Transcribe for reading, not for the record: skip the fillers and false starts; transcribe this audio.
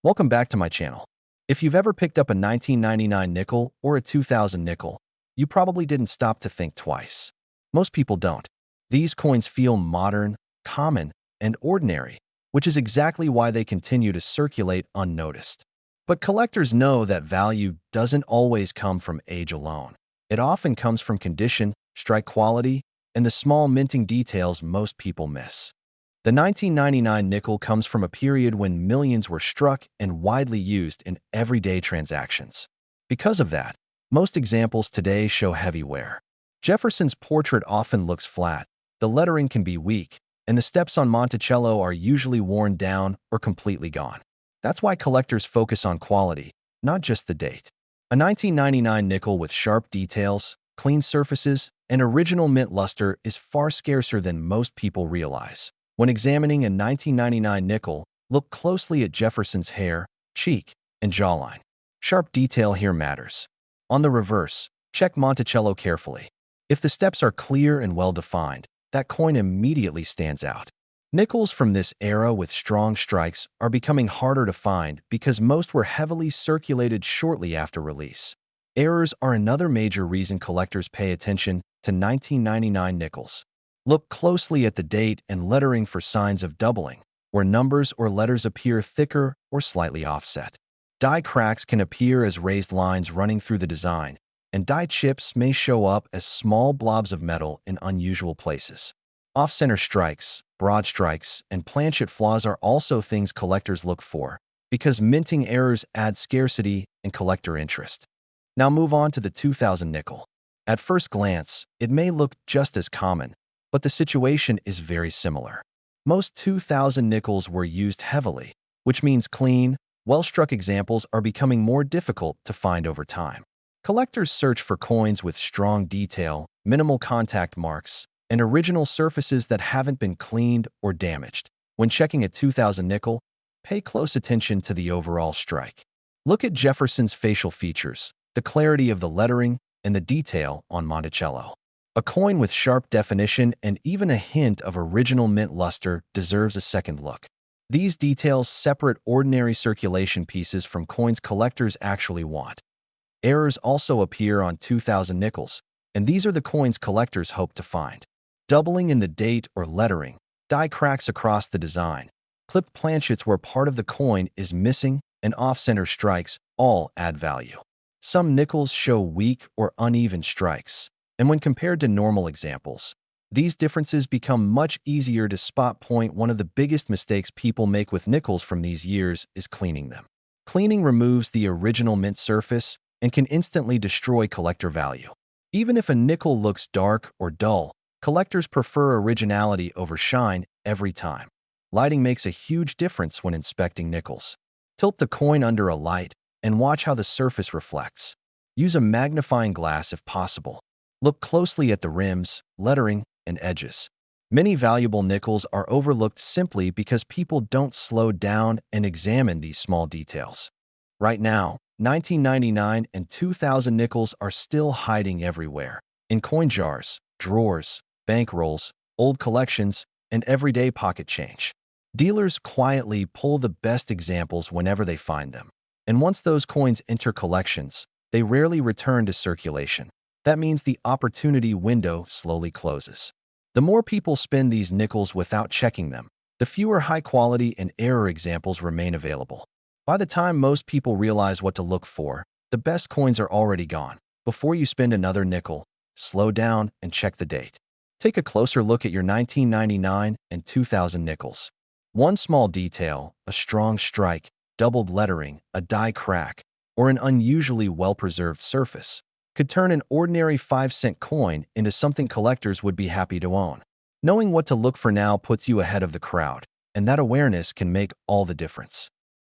Welcome back to my channel. If you've ever picked up a 1999 nickel or a 2000 nickel, you probably didn't stop to think twice. Most people don't. These coins feel modern, common, and ordinary, which is exactly why they continue to circulate unnoticed. But collectors know that value doesn't always come from age alone. It often comes from condition, strike quality, and the small minting details most people miss. The 1999 nickel comes from a period when millions were struck and widely used in everyday transactions. Because of that, most examples today show heavy wear. Jefferson's portrait often looks flat, the lettering can be weak, and the steps on Monticello are usually worn down or completely gone. That's why collectors focus on quality, not just the date. A 1999 nickel with sharp details, clean surfaces, and original mint luster is far scarcer than most people realize. When examining a 1999 nickel, look closely at Jefferson's hair, cheek, and jawline. Sharp detail here matters. On the reverse, check Monticello carefully. If the steps are clear and well-defined, that coin immediately stands out. Nickels from this era with strong strikes are becoming harder to find because most were heavily circulated shortly after release. Errors are another major reason collectors pay attention to 1999 nickels. Look closely at the date and lettering for signs of doubling, where numbers or letters appear thicker or slightly offset. Die cracks can appear as raised lines running through the design, and die chips may show up as small blobs of metal in unusual places. Off-center strikes, broad strikes, and planchet flaws are also things collectors look for, because minting errors add scarcity and collector interest. Now move on to the 2000 nickel. At first glance, it may look just as common, but the situation is very similar. Most 2000 nickels were used heavily, which means clean, well-struck examples are becoming more difficult to find over time. Collectors search for coins with strong detail, minimal contact marks, and original surfaces that haven't been cleaned or damaged. When checking a 2000 nickel, pay close attention to the overall strike. Look at Jefferson's facial features, the clarity of the lettering, and the detail on Monticello. A coin with sharp definition and even a hint of original mint luster deserves a second look. These details separate ordinary circulation pieces from coins collectors actually want. Errors also appear on 2000 nickels, and these are the coins collectors hope to find. Doubling in the date or lettering, die cracks across the design, clipped planchets where part of the coin is missing, and off-center strikes all add value. Some nickels show weak or uneven strikes, and when compared to normal examples, these differences become much easier to spot. One of the biggest mistakes people make with nickels from these years is cleaning them. Cleaning removes the original mint surface and can instantly destroy collector value. Even if a nickel looks dark or dull, collectors prefer originality over shine every time. Lighting makes a huge difference when inspecting nickels. Tilt the coin under a light and watch how the surface reflects. Use a magnifying glass if possible. Look closely at the rims, lettering, and edges. Many valuable nickels are overlooked simply because people don't slow down and examine these small details. Right now, 1999 and 2000 nickels are still hiding everywhere, in coin jars, drawers, bankrolls, old collections, and everyday pocket change. Dealers quietly pull the best examples whenever they find them, and once those coins enter collections, they rarely return to circulation. That means the opportunity window slowly closes. The more people spend these nickels without checking them, the fewer high-quality and error examples remain available. By the time most people realize what to look for, the best coins are already gone. Before you spend another nickel, slow down and check the date. Take a closer look at your 1999 and 2000 nickels. One small detail, a strong strike, doubled lettering, a die crack, or an unusually well-preserved surface, could turn an ordinary 5-cent coin into something collectors would be happy to own. Knowing what to look for now puts you ahead of the crowd, and that awareness can make all the difference.